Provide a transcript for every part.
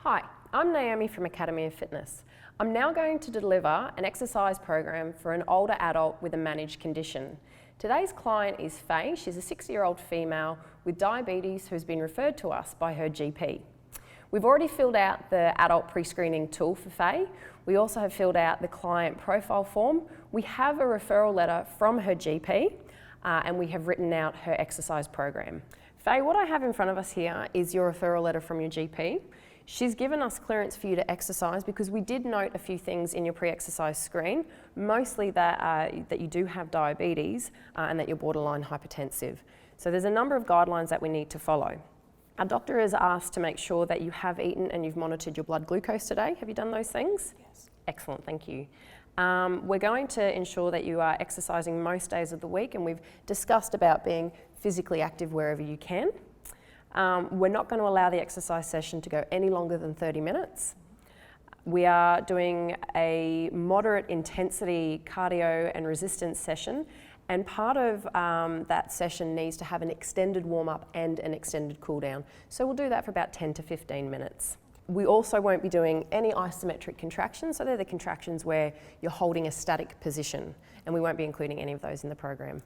Hi, I'm Naomi from Academy of Fitness. I'm now going to deliver an exercise program for an older adult with a managed condition. Today's client is Faye. She's a 60-year-old female with diabetes who's been referred to us by her GP. We've already filled out the adult pre-screening tool for Faye. We also have filled out the client profile form. We have a referral letter from her GP and we have written out her exercise program. Faye, what I have in front of us here is your referral letter from your GP. She's given us clearance for you to exercise because we did note a few things in your pre-exercise screen, mostly that you do have diabetes and that you're borderline hypertensive. So there's a number of guidelines that we need to follow. Our doctor has asked to make sure that you have eaten and you've monitored your blood glucose today. Have you done those things? Yes. Excellent, thank you. We're going to ensure that you are exercising most days of the week, and we've discussed about being physically active wherever you can. We're not going to allow the exercise session to go any longer than 30 minutes. We are doing a moderate intensity cardio and resistance session, and part of that session needs to have an extended warm-up and an extended cool-down. So we'll do that for about 10 to 15 minutes. We also won't be doing any isometric contractions, so they're the contractions where you're holding a static position, and we won't be including any of those in the program.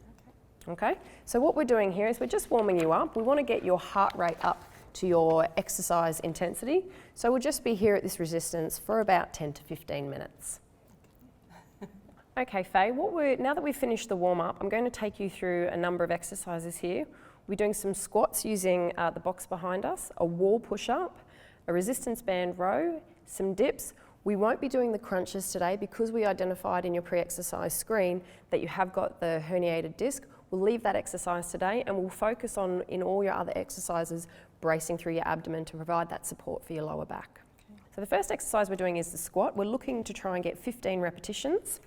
Okay, so what we're doing here is we're just warming you up. We want to get your heart rate up to your exercise intensity. So we'll just be here at this resistance for about 10 to 15 minutes. Okay, Faye, now that we've finished the warm up, I'm going to take you through a number of exercises here. We're doing some squats using the box behind us, a wall push-up, a resistance band row, some dips. We won't be doing the crunches today because we identified in your pre-exercise screen that you have got the herniated disc. We'll leave that exercise today and we'll focus on, in all your other exercises, bracing through your abdomen to provide that support for your lower back. Okay. So the first exercise we're doing is the squat. We're looking to try and get 15 repetitions.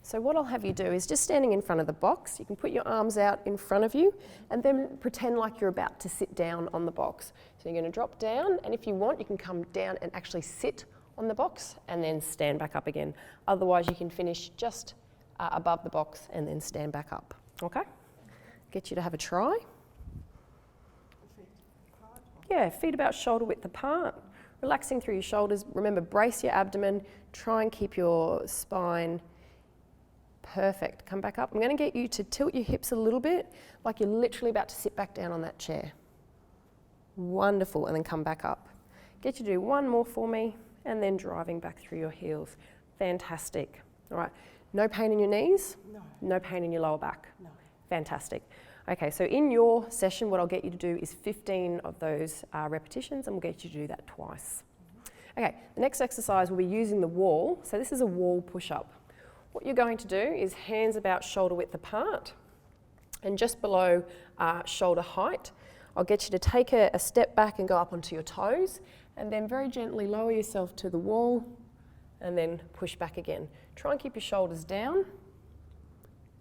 So what I'll have you do is just standing in front of the box, you can put your arms out in front of you and then pretend like you're about to sit down on the box. So you're going to drop down, and if you want, you can come down and actually sit on the box and then stand back up again. Otherwise, you can finish just above the box and then stand back up. Okay? Get you to have a try. Yeah, feet about shoulder width apart. Relaxing through your shoulders. Remember, brace your abdomen. Try and keep your spine perfect. Come back up. I'm going to get you to tilt your hips a little bit, like you're literally about to sit back down on that chair. Wonderful. And then come back up. Get you to do one more for me, and then driving back through your heels. Fantastic. All right. No pain in your knees? No. No pain in your lower back? No. Fantastic. Okay, so in your session, what I'll get you to do is 15 of those repetitions, and we'll get you to do that twice. Okay, the next exercise we'll be using the wall. So this is a wall push-up. What you're going to do is hands about shoulder width apart and just below shoulder height. I'll get you to take a step back and go up onto your toes, and then very gently lower yourself to the wall and then push back again. Try and keep your shoulders down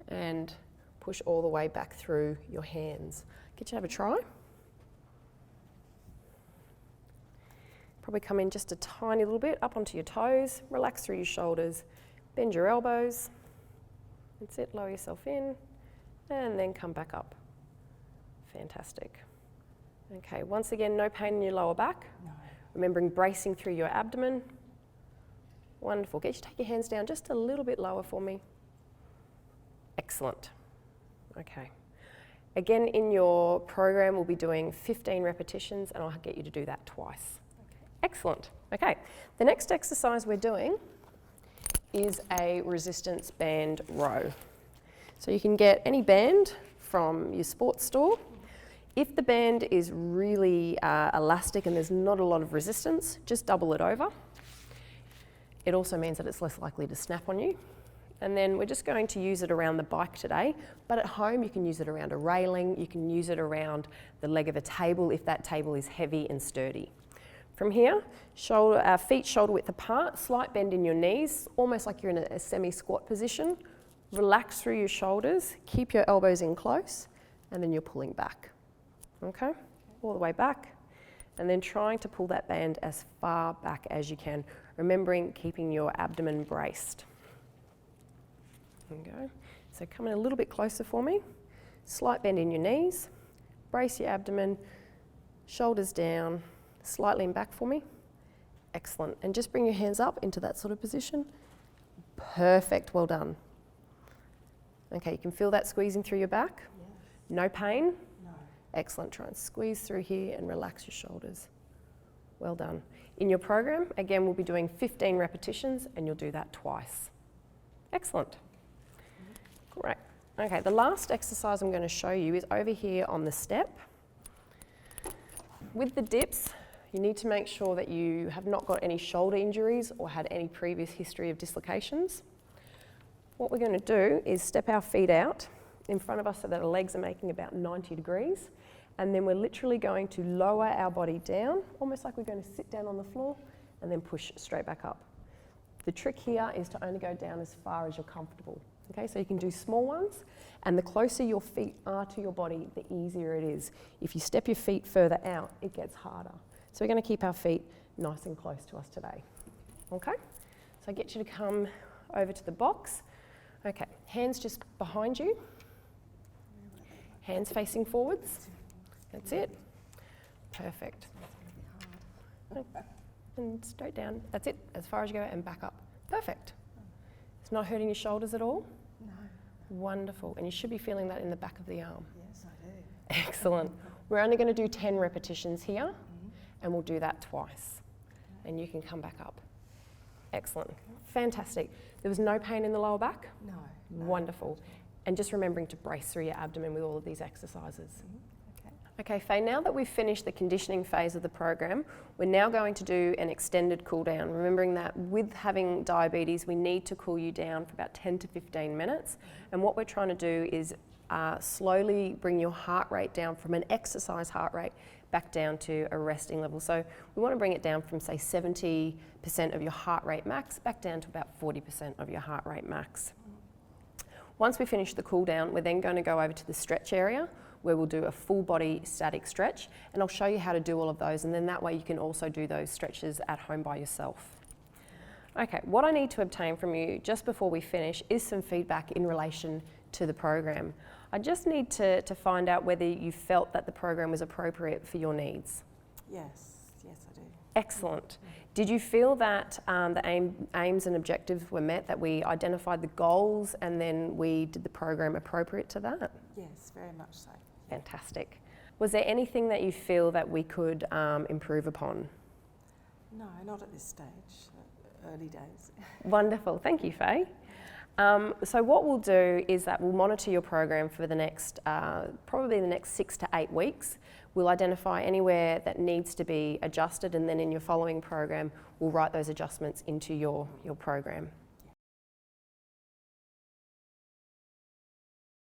and push all the way back through your hands. Get you to have a try. Probably come in just a tiny little bit up onto your toes, relax through your shoulders, bend your elbows. That's it, lower yourself in and then come back up. Fantastic. Okay, once again, no pain in your lower back. No. Remembering bracing through your abdomen. Wonderful. Get you to take your hands down just a little bit lower for me. Excellent. Okay. Again, in your program, we'll be doing 15 repetitions, and I'll get you to do that twice. Okay. Excellent. Okay. The next exercise we're doing is a resistance band row. So you can get any band from your sports store. If the band is really elastic and there's not a lot of resistance, just double it over. It also means that it's less likely to snap on you. And then we're just going to use it around the bike today, but at home you can use it around a railing, you can use it around the leg of a table if that table is heavy and sturdy. From here, feet shoulder width apart, slight bend in your knees, almost like you're in a semi-squat position. Relax through your shoulders, keep your elbows in close, and then you're pulling back. Okay, all the way back, and then trying to pull that band as far back as you can, remembering keeping your abdomen braced. There we go. So come in a little bit closer for me. Slight bend in your knees, brace your abdomen, shoulders down, slightly in back for me, Excellent. And just bring your hands up into that sort of position. Perfect, well done. Okay, you can feel that squeezing through your back? Yes. No pain? No. Excellent, try and squeeze through here and relax your shoulders. Well done. In your program, again, we'll be doing 15 repetitions and you'll do that twice. Excellent. Great. Okay, the last exercise I'm going to show you is over here on the step. With the dips, you need to make sure that you have not got any shoulder injuries or had any previous history of dislocations. What we're going to do is step our feet out in front of us so that our legs are making about 90 degrees. And then we're literally going to lower our body down, almost like we're going to sit down on the floor and then push straight back up. The trick here is to only go down as far as you're comfortable. Okay, so you can do small ones, and the closer your feet are to your body, the easier it is. If you step your feet further out, it gets harder. So we're going to keep our feet nice and close to us today. Okay, so I get you to come over to the box. Okay, hands just behind you, hands facing forwards. That's it. Perfect. And straight down. That's it. As far as you go and back up. Perfect. It's not hurting your shoulders at all? No. Wonderful. And you should be feeling that in the back of the arm. Yes, I do. Excellent. We're only going to do 10 repetitions here, and we'll do that twice. And you can come back up. Excellent. Fantastic. There was no pain in the lower back? No. Wonderful. And just remembering to brace through your abdomen with all of these exercises. Okay, Faye, now that we've finished the conditioning phase of the program, we're now going to do an extended cool down, remembering that with having diabetes, we need to cool you down for about 10 to 15 minutes. And what we're trying to do is slowly bring your heart rate down from an exercise heart rate back down to a resting level. So we want to bring it down from, say, 70% of your heart rate max back down to about 40% of your heart rate max. Once we finish the cool down, we're then going to go over to the stretch area, where we'll do a full body static stretch, and I'll show you how to do all of those, and then that way you can also do those stretches at home by yourself. Okay, what I need to obtain from you just before we finish is some feedback in relation to the program. I just need to find out whether you felt that the program was appropriate for your needs. Yes, I do. Excellent. Did you feel that the aims and objectives were met, that we identified the goals and then we did the program appropriate to that? Yes, very much so. Fantastic. Was there anything that you feel that we could improve upon? No, not at this stage. Early days. Wonderful. Thank you, Faye. So what we'll do is that we'll monitor your program for the next, probably the next 6 to 8 weeks. We'll identify anywhere that needs to be adjusted, and then in your following program, we'll write those adjustments into your program.